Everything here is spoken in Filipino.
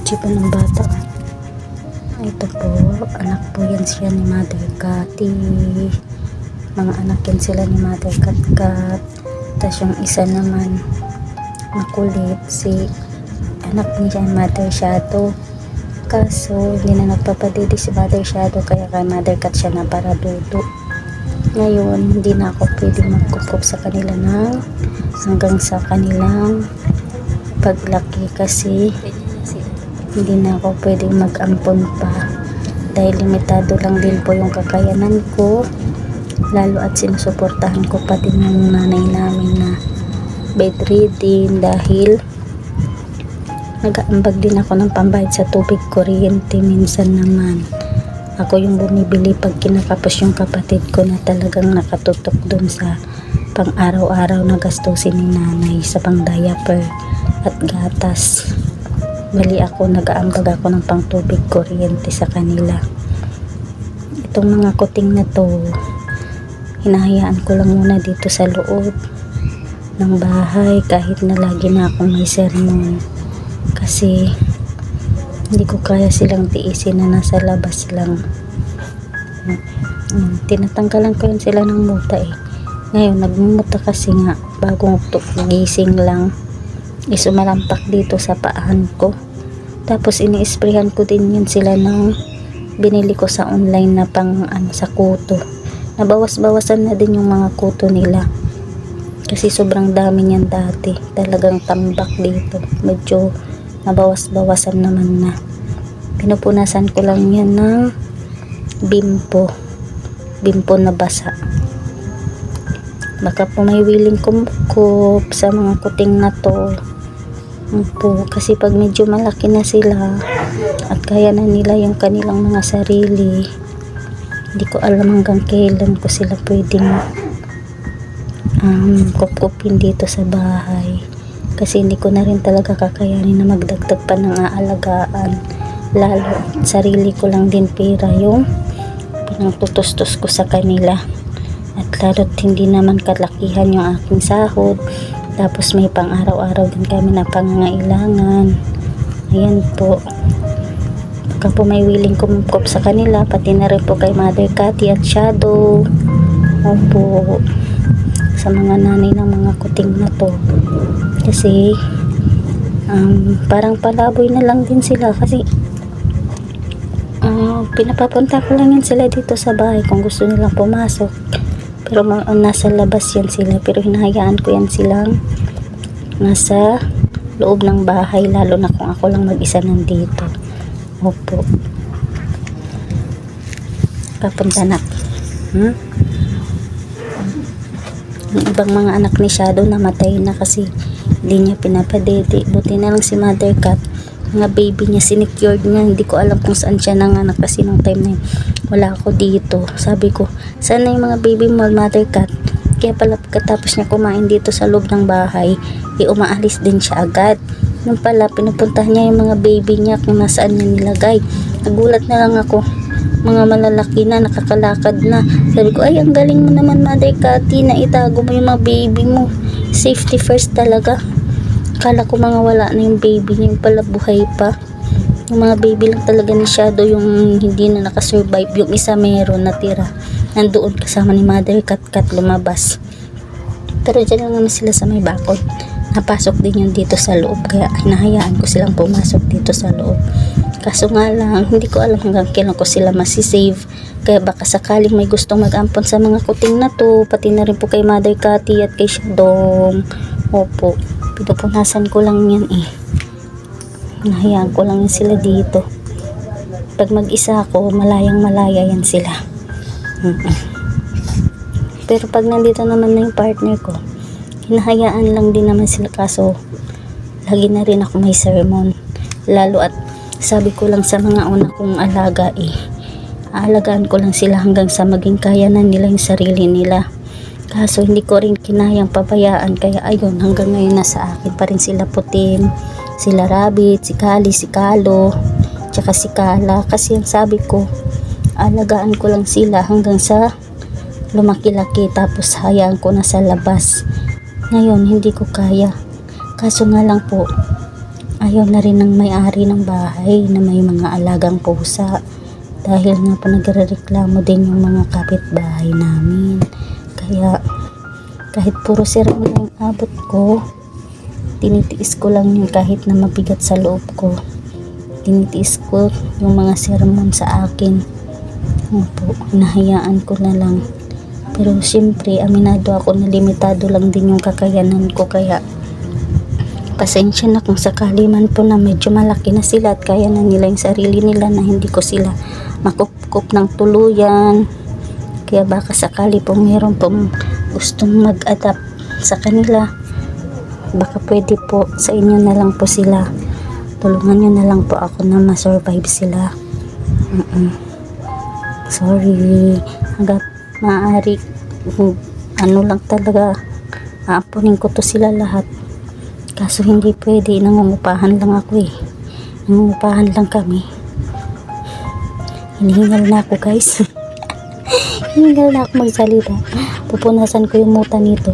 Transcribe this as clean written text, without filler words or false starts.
Chipa ng bata. Ito po, anak po yan siya ni Mother Cathy. Mga anak yan sila ni Mother Cat. Tapos yung isa naman makulit, si anak niya ni Mother Shadow. Kaso hindi na nagpapadidi si Mother Shadow, kaya kay Mother Cat siya na para dudo. Ngayon hindi na ako pwedeng magkukup sa kanila ng hanggang sa kanilang paglaki, kasi hindi na ako pwedeng mag-ampon pa dahil limitado lang din po yung kakayanan ko, lalo at sinusuportahan ko pa din yung nanay namin na bedridden dahil nag-aambag din ako ng pambayad sa tubig, kuryente. Minsan naman ako yung bumibili pag kinakapos yung kapatid ko na talagang nakatutok dun sa pang araw-araw na gastusin ni nanay sa pang diaper at gatas. Bali ako, nag-aambag ako ng pang tubig, kuryente sa kanila. Itong mga kuting na to, hinahayaan ko lang muna dito sa loob ng bahay kahit na lagi na akong may sermon, kasi hindi ko kaya silang tiisin na nasa labas lang. Tinatanggalan ko yun sila ng muta Ngayon nagmumuta kasi nga bagong gising lang, isumalampak dito sa paahan ko. Tapos ini-sprayhan ko din yun sila ng binili ko sa online na pang sa kuto. Nabawas-bawasan na din yung mga kuto nila kasi sobrang dami niyan dati, talagang tambak dito. Medyo nabawas-bawasan naman na. Pinupunasan ko lang yan ng bimpo na basa. Baka po may willing kumkup sa mga kuting na to po, kasi pag medyo malaki na sila at kaya na nila yung kanilang mga sarili, hindi ko alam hanggang kailan ko sila pwedeng kupkupin dito sa bahay, kasi hindi ko na rin talaga kakayanin na magdagdag pa ng aalagaan, lalo sarili ko lang din pera yung pinangtutustos ko sa kanila, at lalo't hindi naman kalakihan yung aking sahod. Tapos may pang araw-araw din kami na pangangailangan. Ayan po, baka po may willing kumukop sa kanila, pati na rin po kay Mother Cathy at Shadow. Opo, sa mga nanay ng mga kuting na to, kasi parang palaboy na lang din sila, kasi pinapapunta ko lang yan sila dito sa bahay kung gusto nilang pumasok, pero nasa labas yan sila, pero hinahayaan ko yan silang nasa loob ng bahay, lalo na kung ako lang mag-isa nandito. Opo, kapunta na yung ibang mga anak ni Shadow namatay na kasi hindi niya pinapadede. Buti na lang si Mother Cat, mga baby niya sinecured niya. Hindi ko alam kung saan siya nanganak kasi nung time na yun wala ako dito. Sabi ko, sana yung mga baby mo, Mother Cat? Kaya pala pagkatapos niya kumain dito sa loob ng bahay, umaalis din siya agad. Nung pala pinupuntahan niya yung mga baby niya kung nasaan niya nilagay. Nagulat na lang ako, mga malalaki na, nakakalakad na. Sabi ko, ay ang galing mo naman Mother Cathy, na itago mo yung mga baby mo. Safety first talaga. Kala ko mga wala na yung baby niya, yung pala buhay pa. Yung mga baby lang talaga ni Shadow yung hindi na nakasurvive. Yung isa meron natira, nandoon kasama ni Mother Cat lumabas. Pero dyan lang naman sila sa may bakod. Napasok din yun dito sa loob, kaya hinahayaan ko silang pumasok dito sa loob. Kaso nga lang, hindi ko alam hanggang kailan ko sila masisave. Kaya baka sakaling may gustong mag-ampon sa mga kuting na to, pati na rin po kay Mother Cathy at kay Shadow. Opo, pinupunasan ko lang yan Nahayaan ko lang yan sila dito. Pag mag-isa ako, malayang malaya yan sila. Pero pag nandito naman na yung partner ko, hinahayaan lang din naman sila, kaso lagi na rin ako may sermon. Lalo at sabi ko lang sa mga una kong alaga aalagaan ko lang sila hanggang sa maging kaya na nila yung sarili nila. Kaso hindi ko rin kinayang pabayaan, kaya ayun, hanggang ngayon nasa akin pa rin sila Putin, sila Rabbit, si Kali, si Kalo, tsaka si Kala. Kasi ang sabi ko, alagaan ko lang sila hanggang sa lumaki-laki, tapos hayaan ko na sa labas. Ngayon hindi ko kaya, kaso nga lang po Ayaw na rin ng may-ari ng bahay na may mga alagang pusa. Dahil nga po nagrereklamo din yung mga kapitbahay namin. Kaya kahit puro sermon ang abot ko, tinitiis ko lang yun kahit na mabigat sa loob ko. Tinitiis ko yung mga sermon sa akin. Opo, hinahayaan ko na lang. Pero siyempre, aminado ako na limitado lang din yung kakayanan ko. Kaya pasensya na kung sakali man po na medyo malaki na sila at kaya na nila yung sarili nila na hindi ko sila makukup ng tuluyan. Kaya baka sakali po meron pong gustong mag-adapt sa kanila, baka pwede po sa inyo na lang po sila. Tulungan nyo na lang po ako na ma-survive sila. Sorry, hanggat maaari, ano lang talaga, aapunin ko to sila lahat. Kaso hindi pwede, nangungupahan lang ako eh. Nangungupahan lang kami. Hinihingal na ako guys. Hinihingal na ako magsalita. Pupunasan ko yung muta nito.